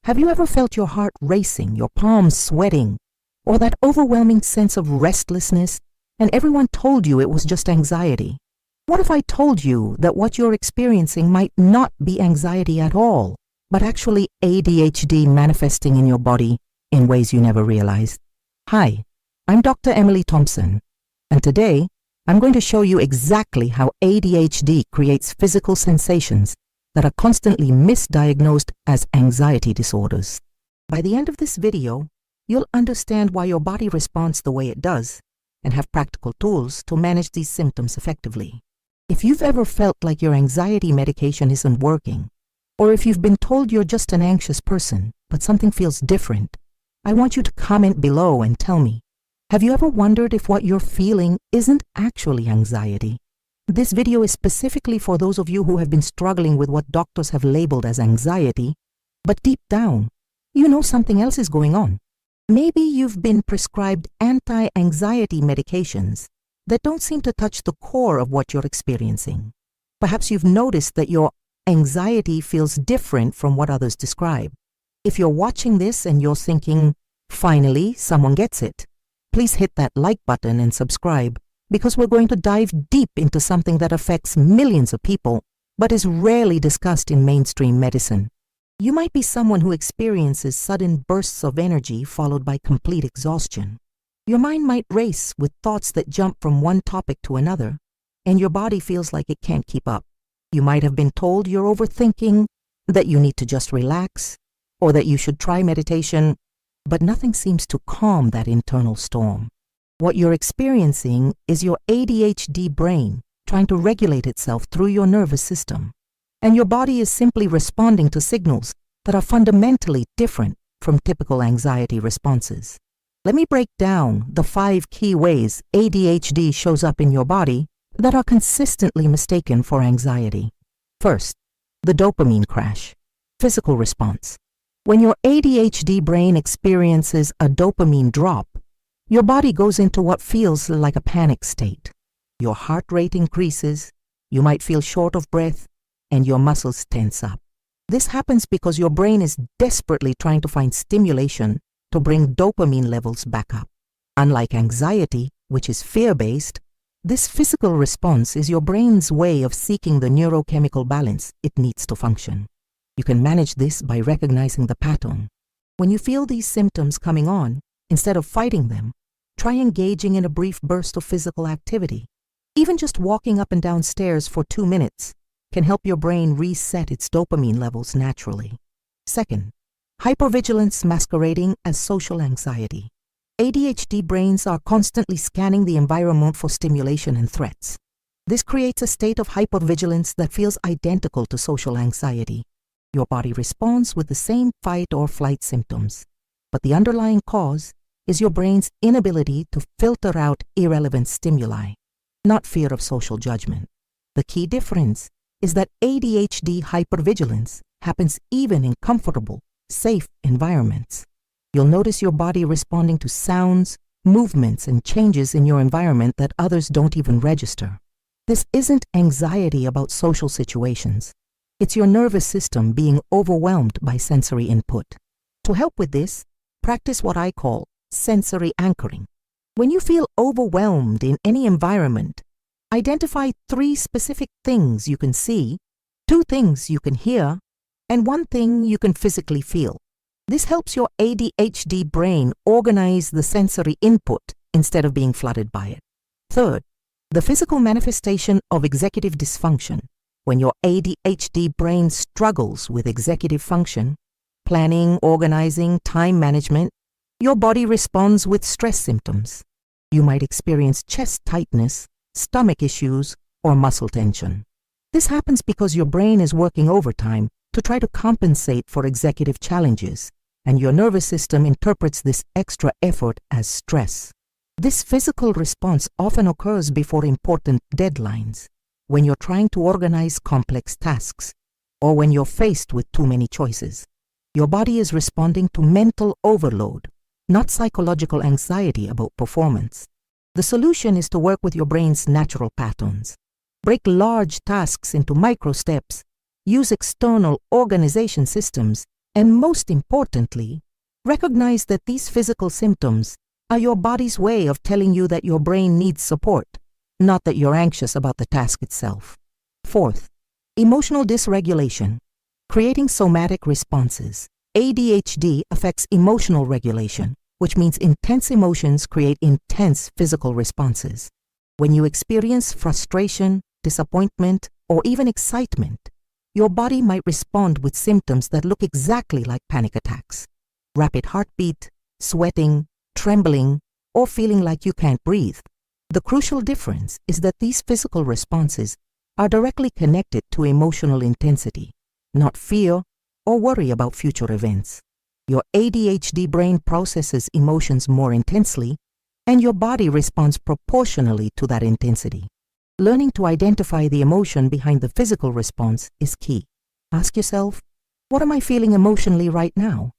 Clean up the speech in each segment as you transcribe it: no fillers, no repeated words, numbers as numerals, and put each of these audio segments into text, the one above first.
Have you ever felt your heart racing, your palms sweating, or that overwhelming sense of restlessness, and everyone told you it was just anxiety? What if I told you that what you're experiencing might not be anxiety at all, but actually ADHD manifesting in your body in ways you never realized? Hi, I'm Dr. Emily Thompson, and today I'm going to show you exactly how ADHD creates physical sensations that are constantly misdiagnosed as anxiety disorders. By the end of this video, you'll understand why your body responds the way it does and have practical tools to manage these symptoms effectively. If you've ever felt like your anxiety medication isn't working, or if you've been told you're just an anxious person, but something feels different, I want you to comment below and tell me, have you ever wondered if what you're feeling isn't actually anxiety? This video is specifically for those of you who have been struggling with what doctors have labeled as anxiety, but deep down, you know something else is going on. Maybe you've been prescribed anti-anxiety medications that don't seem to touch the core of what you're experiencing. Perhaps you've noticed that your anxiety feels different from what others describe. If you're watching this and you're thinking, finally, someone gets it, please hit that like button and subscribe, because we're going to dive deep into something that affects millions of people, but is rarely discussed in mainstream medicine. You might be someone who experiences sudden bursts of energy followed by complete exhaustion. Your mind might race with thoughts that jump from one topic to another, and your body feels like it can't keep up. You might have been told you're overthinking, that you need to just relax, or that you should try meditation, but nothing seems to calm that internal storm. What you're experiencing is your ADHD brain trying to regulate itself through your nervous system, and your body is simply responding to signals that are fundamentally different from typical anxiety responses. Let me break down the 5 key ways ADHD shows up in your body that are consistently mistaken for anxiety. First, the dopamine crash, physical response. When your ADHD brain experiences a dopamine drop, your body goes into what feels like a panic state. Your heart rate increases, you might feel short of breath, and your muscles tense up. This happens because your brain is desperately trying to find stimulation to bring dopamine levels back up. Unlike anxiety, which is fear-based, this physical response is your brain's way of seeking the neurochemical balance it needs to function. You can manage this by recognizing the pattern. When you feel these symptoms coming on, instead of fighting them, try engaging in a brief burst of physical activity. Even just walking up and down stairs for 2 minutes can help your brain reset its dopamine levels naturally. Second, hypervigilance masquerading as social anxiety. ADHD brains are constantly scanning the environment for stimulation and threats. This creates a state of hypervigilance that feels identical to social anxiety. Your body responds with the same fight or flight symptoms, but the underlying cause is your brain's inability to filter out irrelevant stimuli, not fear of social judgment. The key difference is that ADHD hypervigilance happens even in comfortable, safe environments. You'll notice your body responding to sounds, movements, and changes in your environment that others don't even register. This isn't anxiety about social situations. It's your nervous system being overwhelmed by sensory input. To help with this, practice what I call sensory anchoring. When you feel overwhelmed in any environment, identify 3 specific things you can see, 2 things you can hear, and 1 thing you can physically feel. This helps your ADHD brain organize the sensory input instead of being flooded by it. Third, the physical manifestation of executive dysfunction. When your ADHD brain struggles with executive function, planning, organizing, time management, your body responds with stress symptoms. You might experience chest tightness, stomach issues, or muscle tension. This happens because your brain is working overtime to try to compensate for executive challenges, and your nervous system interprets this extra effort as stress. This physical response often occurs before important deadlines, when you're trying to organize complex tasks, or when you're faced with too many choices. Your body is responding to mental overload, not psychological anxiety about performance. The solution is to work with your brain's natural patterns. Break large tasks into micro steps, use external organization systems, And most importantly, recognize that these physical symptoms are your body's way of telling you that your brain needs support, not that you're anxious about the task itself. Fourth, emotional dysregulation, creating somatic responses. ADHD affects emotional regulation, which means intense emotions create intense physical responses. When you experience frustration, disappointment, or even excitement, your body might respond with symptoms that look exactly like panic attacks. Rapid heartbeat, sweating, trembling, or feeling like you can't breathe. The crucial difference is that these physical responses are directly connected to emotional intensity, not fear or worry about future events. Your ADHD brain processes emotions more intensely, and your body responds proportionally to that intensity. Learning to identify the emotion behind the physical response is key. Ask yourself, what am I feeling emotionally right now?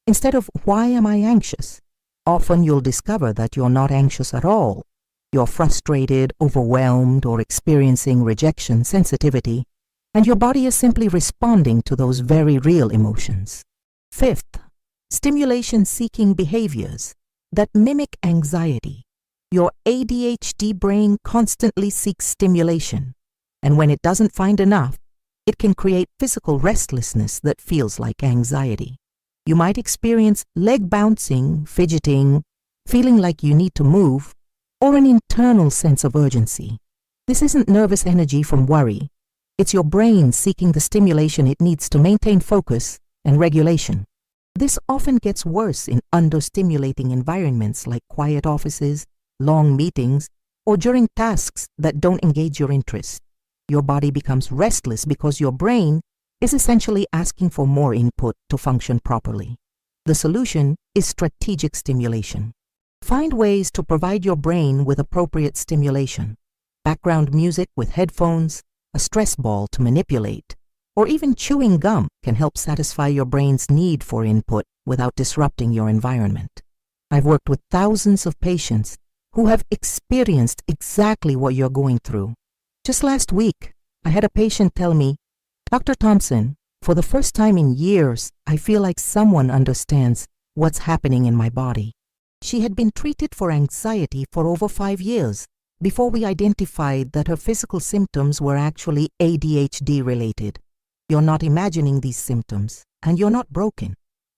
Instead of, why am I anxious? Often you'll discover that you're not anxious at all. You're frustrated, overwhelmed, or experiencing rejection sensitivity, and your body is simply responding to those very real emotions. Fifth, stimulation-seeking behaviors that mimic anxiety. Your ADHD brain constantly seeks stimulation, and when it doesn't find enough, it can create physical restlessness that feels like anxiety. You might experience leg bouncing, fidgeting, feeling like you need to move, or an internal sense of urgency. This isn't nervous energy from worry. It's your brain seeking the stimulation it needs to maintain focus and regulation. This often gets worse in understimulating environments like quiet offices, long meetings, or during tasks that don't engage your interest. Your body becomes restless because your brain is essentially asking for more input to function properly. The solution is strategic stimulation. Find ways to provide your brain with appropriate stimulation. Background music with headphones, a stress ball to manipulate, or even chewing gum can help satisfy your brain's need for input without disrupting your environment. I've worked with thousands of patients who have experienced exactly what you're going through. Just last week, I had a patient tell me, "Dr. Thompson, for the first time in years, I feel like someone understands what's happening in my body." She had been treated for anxiety for over 5 years before we identified that her physical symptoms were actually ADHD related. You're not imagining these symptoms, and you're not broken.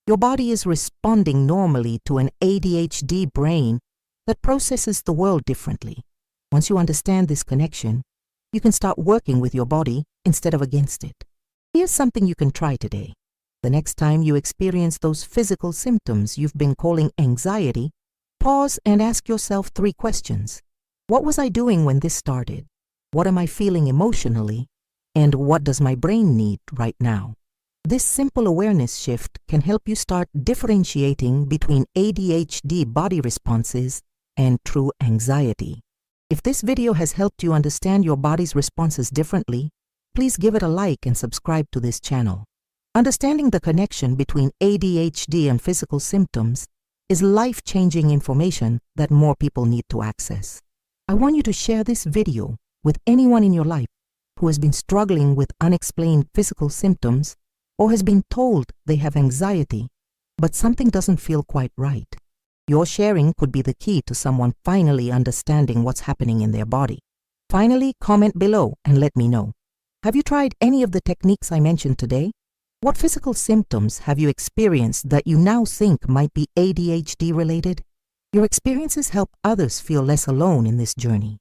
Your body is responding normally to an ADHD brain that processes the world differently. Once you understand this connection, you can start working with your body instead of against it. Here's something you can try today. The next time you experience those physical symptoms you've been calling anxiety, pause and ask yourself 3 questions. What was I doing when this started? What am I feeling emotionally? And what does my brain need right now? This simple awareness shift can help you start differentiating between ADHD body responses and true anxiety. If this video has helped you understand your body's responses differently, please give it a like and subscribe to this channel. Understanding the connection between ADHD and physical symptoms is life-changing information that more people need to access. I want you to share this video with anyone in your life who has been struggling with unexplained physical symptoms or has been told they have anxiety, but something doesn't feel quite right. Your sharing could be the key to someone finally understanding what's happening in their body. Finally, comment below and let me know. Have you tried any of the techniques I mentioned today? What physical symptoms have you experienced that you now think might be ADHD related? Your experiences help others feel less alone in this journey.